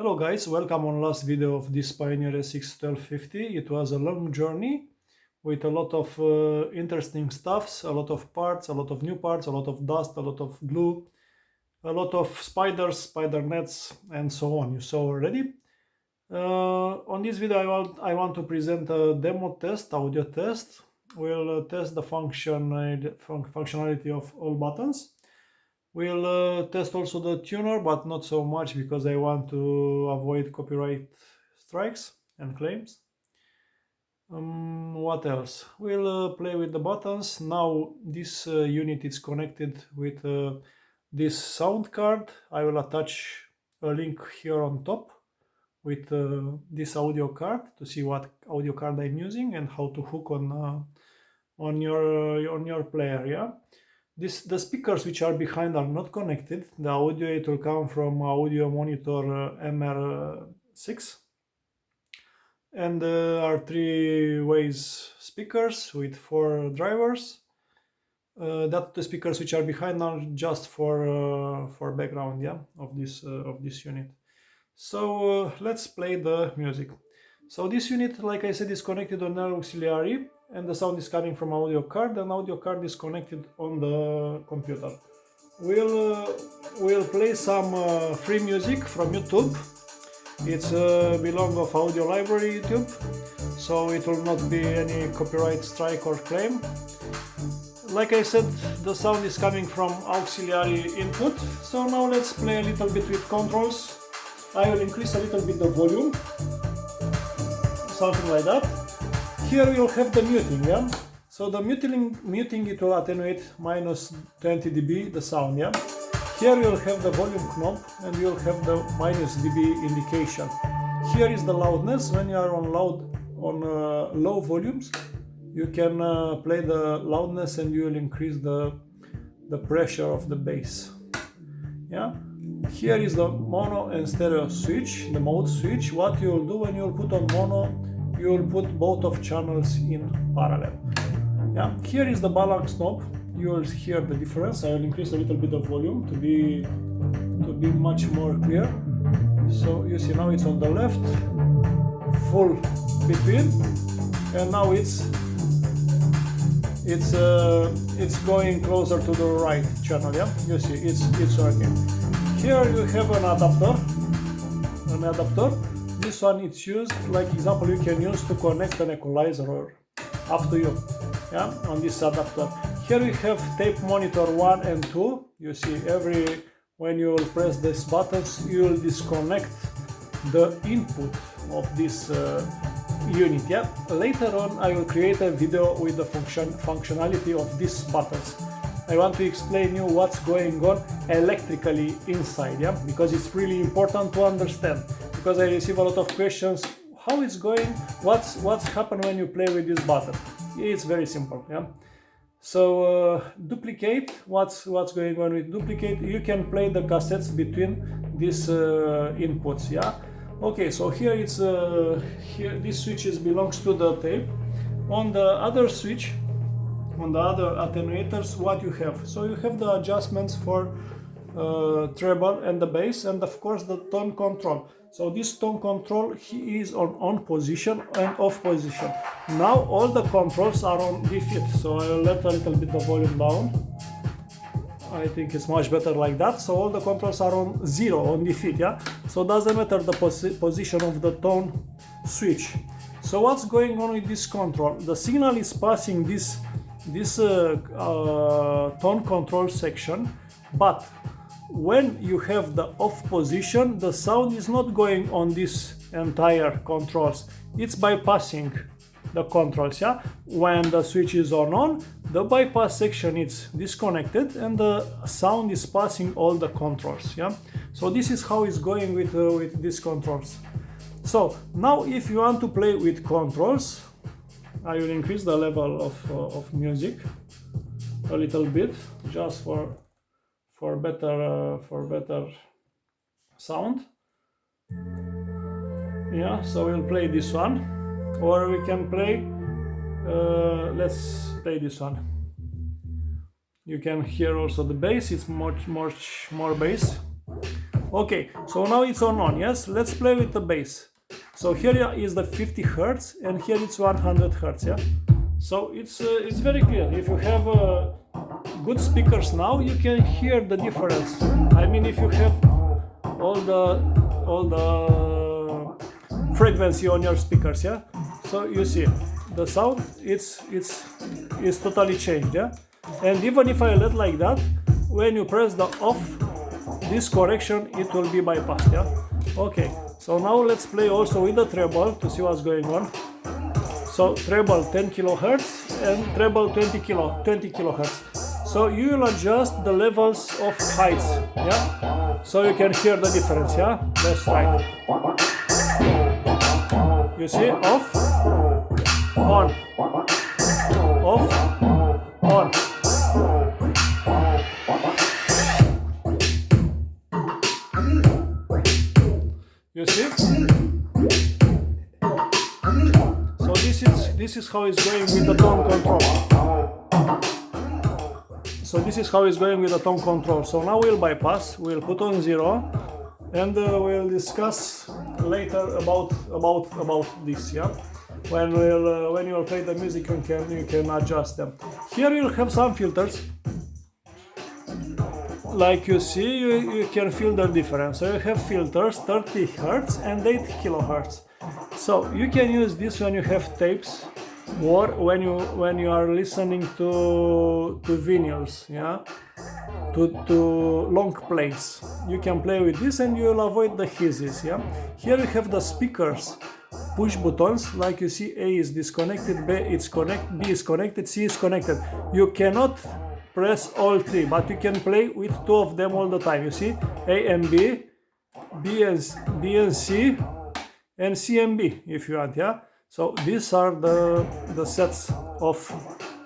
Hello guys, welcome on last video of this Pioneer SX-1250. It was a long journey with a lot of interesting stuffs, a lot of parts, a lot of new parts, a lot of dust, a lot of glue, a lot of spiders, spider nets, and so on. You saw already. On this video I want to present a demo test, audio test. We'll test the functionality of all buttons. We'll test also the tuner, but not so much because I want to avoid copyright strikes and claims. What else? We'll play with the buttons. Now this unit is connected with this sound card. I will attach a link here on top with this audio card to see what audio card I'm using and how to hook on your player. Yeah. The speakers which are behind are not connected. The audio, it will come from audio monitor MR6, and are 3-ways speakers with 4 drivers. That the speakers which are behind are just for background, yeah, of this unit. So let's play the music. So this unit, like I said, is connected on an auxiliary, and the sound is coming from audio card, and audio card is connected on the computer. We'll play some free music from YouTube. It's belong of audio library YouTube, so it will not be any copyright strike or claim. Like I said, the sound is coming from auxiliary input. So now let's play a little bit with controls. I will increase a little bit the volume, something like that. Here you'll have the muting, yeah? So the muting it will attenuate minus 20 dB the sound, yeah? Here you'll have the volume knob and you'll have the minus dB indication. Here is the loudness. When you are on low volumes, you can play the loudness and you will increase the pressure of the bass, yeah? Here is the mono and stereo switch, the mode switch. What you will do when you will put on mono, you will put both of channels in parallel. Yeah. Here is the balance knob. You will hear the difference. I will increase a little bit of volume to be much more clear. So you see now it's on the left, full between, and now it's going closer to the right channel. Yeah, you see it's working. Here you have an adapter. This one it's used, like example, you can use to connect an equalizer or up to you, yeah, on this adapter. Here we have tape monitor 1 and 2. You see when you will press these buttons, you will disconnect the input of this unit, yeah. Later on I will create a video with the functionality of these buttons. I want to explain you what's going on electrically inside, yeah, because it's really important to understand. Because I receive a lot of questions, how it's going, what's happened when you play with this button. It's very simple, yeah. So duplicate, what's going on with duplicate? You can play the cassettes between these inputs, yeah. Okay, so here it's here this switch belongs to the tape. On the other switch, on the other attenuators, what you have? So you have the adjustments for treble and the bass, and of course the tone control. So this tone control is on position and off position. Now all the controls are on defeat. So I'll let a little bit the volume down. I think it's much better like that. So all the controls are on 0, on defeat, yeah. So doesn't matter the position of the tone switch. So what's going on with this control? The signal is passing this tone control section, but when you have the off position, the sound is not going on this entire controls. It's bypassing the controls, yeah. When the switch is on, the bypass section is disconnected and the sound is passing all the controls, yeah. So this is how it's going with these controls. So now if you want to play with controls, I will increase the level of music a little bit just for better sound. Yeah, so we'll play this one, or we can play. Let's play this one. You can hear also the bass. It's much more bass. Okay, so now it's on, yes? Let's play with the bass. So here is the 50 Hertz and here it's 100 Hertz, yeah? So it's very clear. If you have good speakers now, you can hear the difference. I mean, if you have all the frequency on your speakers, yeah? So you see, the sound it's totally changed, yeah? And even if I let like that, when you press the off, this correction, it will be bypassed, yeah? Okay, so now let's play also with the treble to see what's going on. So treble 10 kilohertz and treble 20 kilohertz. So you will adjust the levels of heights, yeah? So you can hear the difference, yeah? Let's try. You see, off, on, off, on. You see? So this is how it's going with the tone control. So this is how it's going with the tone control. So now we'll bypass, we'll put on 0, and we'll discuss later about this, yeah. When you'll play the music, you can adjust them. Here you'll have some filters. Like you see, you can feel the difference. So you have filters 30 Hz and 8 kHz. So you can use this when you have tapes or when you are listening to vinyls, yeah, to long plays. You can play with this and you will avoid the hisses, yeah. Here you have the speakers push buttons. Like you see, A is disconnected, B is connected, C is connected. You cannot press all three, but you can play with 2 of them all the time. You see, A and B, B and C, and C and B if you want, yeah. So these are the sets of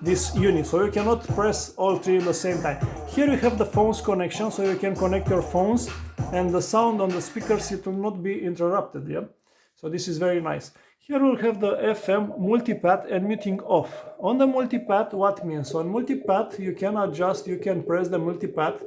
this unit. So you cannot press all 3 at the same time. Here you have the phones connection, so you can connect your phones, and the sound on the speakers, it will not be interrupted, yeah. So this is very nice. Here we'll have the FM multipath and muting off. On the multipath, what means? So on multipath, you can adjust, you can press the multipath,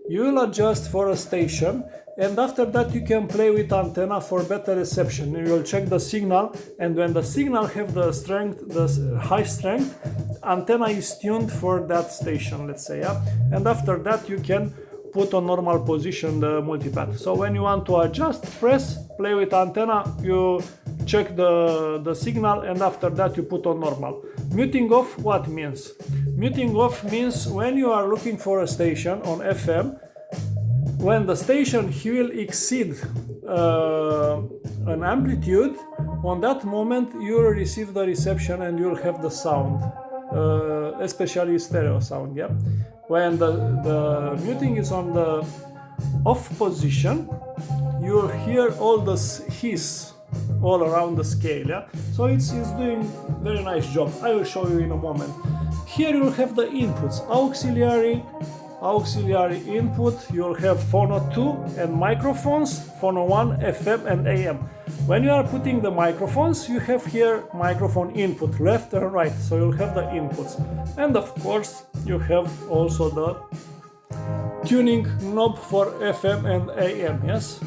you will adjust for a station, and after that you can play with antenna for better reception. You will check the signal, and when the signal have the strength, the high strength, antenna is tuned for that station, let's say, yeah. And after that you can put on normal position the multipath. So when you want to adjust, press, play with antenna, you check the signal, and after that you put on normal. Muting off, what means? Muting off means when you are looking for a station on FM, when the station will exceed an amplitude, on that moment you will receive the reception and you will have the sound, especially stereo sound, yeah. When the muting is on the off position, you will hear all the hiss all around the scale, yeah. So it's doing very nice job. I will show you in a moment. Here you will have the inputs, auxiliary input. You will have phono 2 and microphones, phono 1, FM and AM. When you are putting the microphones, you have here microphone input, left and right, so you'll have the inputs. And of course, you have also the tuning knob for FM and AM, yes?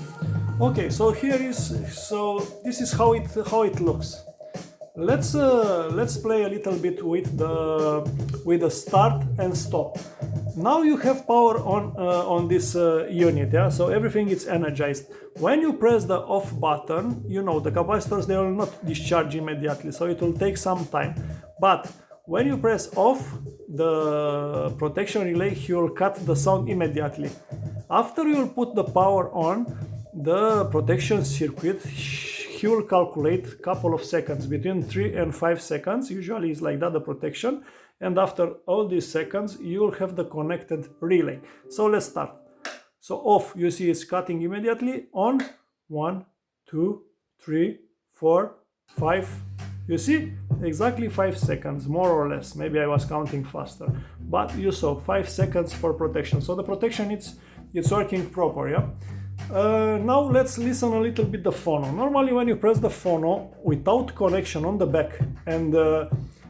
Okay, so this is how it looks. Let's play a little bit with the start and stop. Now you have power on this unit, yeah. So everything is energized. When you press the off button, you know the capacitors, they will not discharge immediately, so it will take some time. But when you press off, the protection relay, he will cut the sound immediately. After you will put the power on the protection circuit, he will calculate a couple of seconds, between 3 and 5 seconds. Usually it's like that, the protection. And after all these seconds, you will have the connected relay. So let's start. So off, you see it's cutting immediately. On, 1, 2, 3, 4, 5. You see, exactly 5 seconds, more or less. Maybe I was counting faster, but you saw 5 seconds for protection. So the protection, it's working proper, yeah. Now let's listen a little bit the phono. Normally when you press the phono without connection on the back and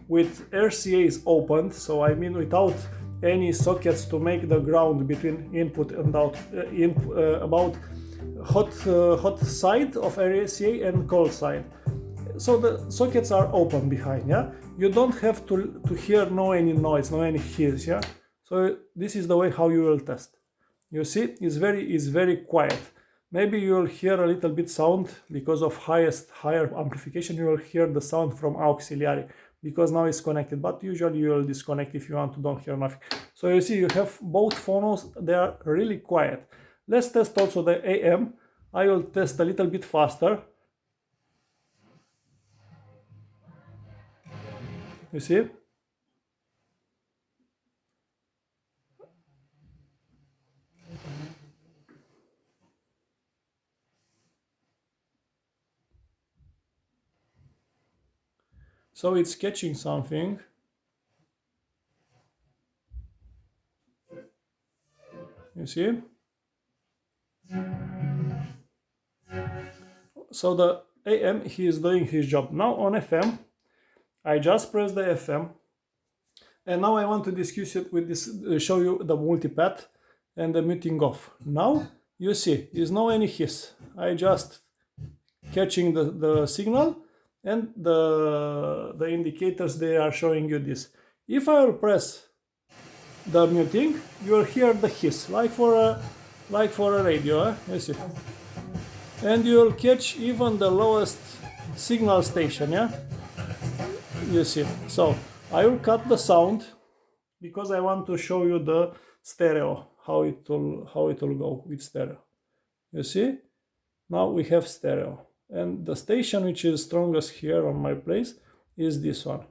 with RCA is opened, so I mean without any sockets to make the ground between input and out, about hot side of RCA and cold side. So the sockets are open behind, yeah. You don't have to hear any noise, any hiss, yeah. So this is the way how you will test. You see, it's very quiet. Maybe you will hear a little bit sound because of higher amplification. You will hear the sound from auxiliary because now it's connected. But usually you will disconnect if you want to don't hear nothing. So you see, you have both phonos. They are really quiet. Let's test also the AM. I will test a little bit faster. You see? So it's catching something. You see? So the AM, he is doing his job. Now on FM, I just press the FM, and now I want to discuss it with this, show you the multipath and the muting off. Now you see, there's no any hiss. I just catching the signal, and the indicators, they are showing you this. If I will press the muting, you will hear the hiss, like for a radio, you see. And you will catch even the lowest signal station, yeah? You see. So I will cut the sound because I want to show you the stereo, how it will go with stereo. You see? Now we have stereo. And the station which is strongest here on my place is this one,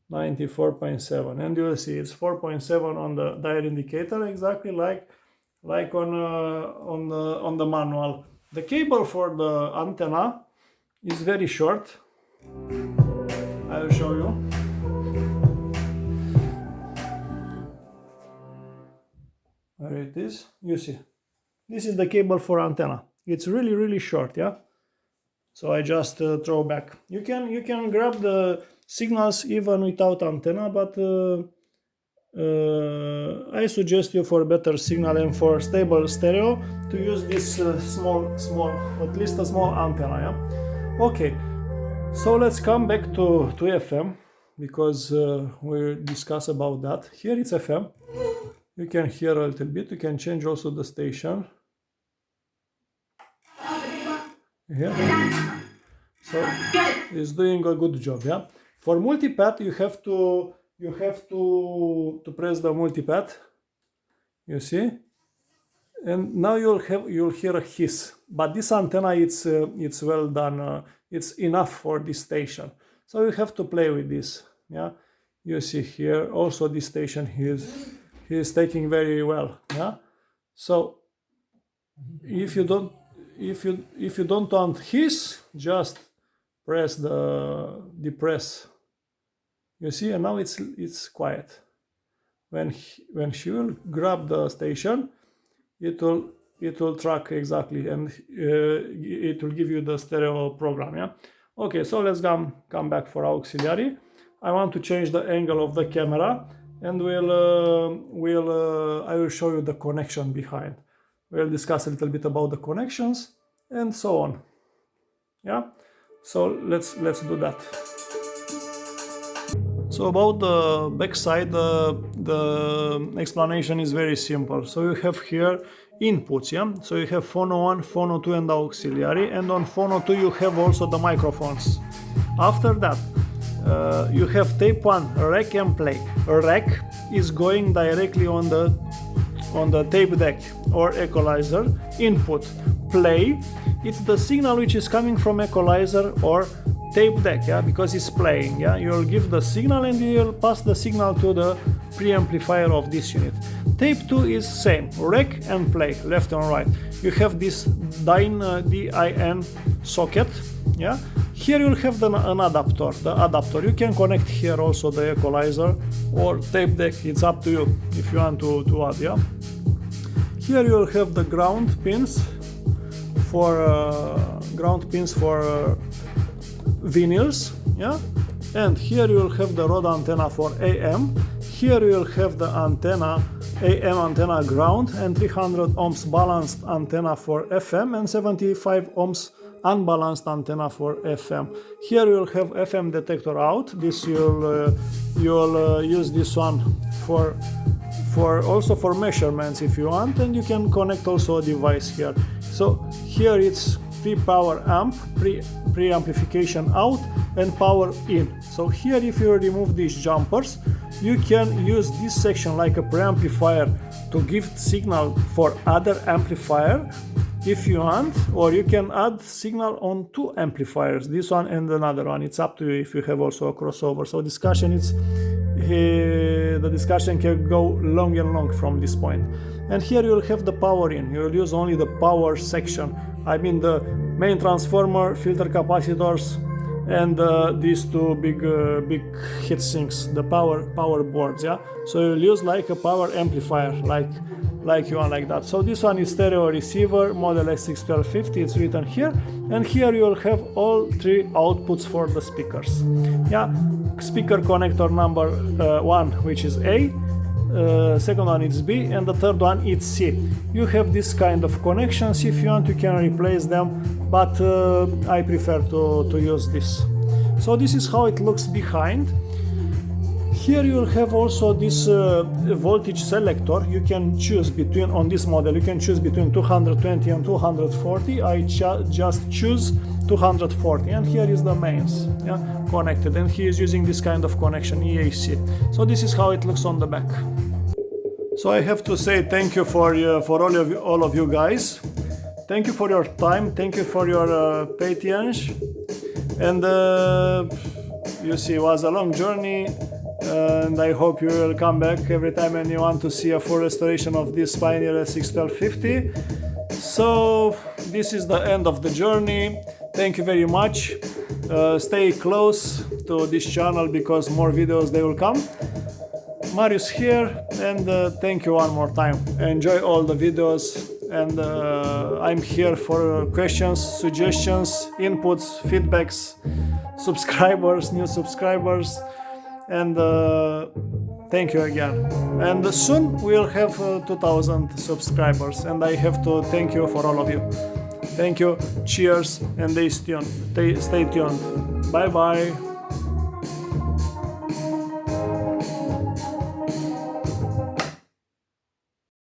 94.7. And you will see it's 4.7 on the dial indicator, exactly like on the manual. The cable for the antenna is very short. I will show you. There it is. You see, this is the cable for antenna. It's really short, yeah. So I just throw back. You can grab the signals even without antenna, but I suggest you for better signal and for stable stereo to use this small, at least a small antenna, yeah. Okay, so let's come back to FM because we discuss about that. Here it's FM. You can hear a little bit. You can change also the station. Yeah. So it's doing a good job, yeah. For multipath, you have to press the multipath. You see, and now you'll hear a hiss. But this antenna, it's well done. It's enough for this station. So you have to play with this, yeah. You see here also this station he is taking very well, yeah. So if you don't want hiss, just press the depress. You see, and now it's quiet. When she will grab the station, it will track exactly, and it will give you the stereo program, yeah. Okay, so let's come back for auxiliary. I want to change the angle of the camera, and I will show you the connection behind. We'll discuss a little bit about the connections and so on. Yeah, so let's do that. So about the back side, the explanation is very simple. So you have here inputs, yeah. So you have phono 1, phono 2, and auxiliary, and on phono 2 you have also the microphones. After that, you have tape 1, rec and play. Rec is going directly on the tape deck or equalizer. Input play, it's the signal which is coming from equalizer or tape deck, yeah, because it's playing, yeah. You'll give the signal and you'll pass the signal to the preamplifier of this unit. Tape 2 is same, rec and play, left and right. You have this DIN socket, yeah. Here you'll have an adapter, the adapter. You can connect here also the equalizer or tape deck, it's up to you if you want to add, yeah. Here you'll have the ground pins for vinyls, yeah. And here you'll have the rod antenna for AM. Here you will have the antenna, AM antenna ground, and 300 ohms balanced antenna for FM and 75 ohms unbalanced antenna for FM. Here you will have FM detector out. This you'll use this one for also for measurements if you want, and you can connect also a device here. So here it's pre-power amp, pre-amplification out, and power in. So here if you remove these jumpers, you can use this section like a preamplifier to give signal for other amplifier if you want, or you can add signal on two amplifiers, this one and another one. It's up to you if you have also a crossover. So the discussion can go long and long from this point. And here you will have the power in. You will use only the power section. I mean the main transformer, filter capacitors, and these two big heat sinks, the power boards. Yeah. So you'll use like a power amplifier, like you want, like that. So this one is stereo receiver, model SX-1250, it's written here, and here you will have all three outputs for the speakers. Yeah, speaker connector number 1, which is A, second one is B, and the third one is C. You have this kind of connections. If you want, you can replace them, but I prefer to use this. So this is how it looks behind. Here you will have also this voltage selector. You can choose between, on this model, you can choose between 220 and 240. I just choose 240, and here is the mains, yeah, connected, and he is using this kind of connection, EAC. So this is how it looks on the back. So I have to say thank you for all of you guys. Thank you for your time. Thank you for your patience. And you see, it was a long journey. And I hope you will come back every time and you want to see a full restoration of this Pioneer SX-1250. So this is the end of the journey. Thank you very much. Stay close to this channel because more videos they will come. Marius here, and thank you one more time. Enjoy all the videos, and I'm here for questions, suggestions, inputs, feedbacks, subscribers, new subscribers. And thank you again. And soon we'll have 2000 subscribers, and I have to thank you for all of you. Thank you, cheers, and stay tuned. Bye bye.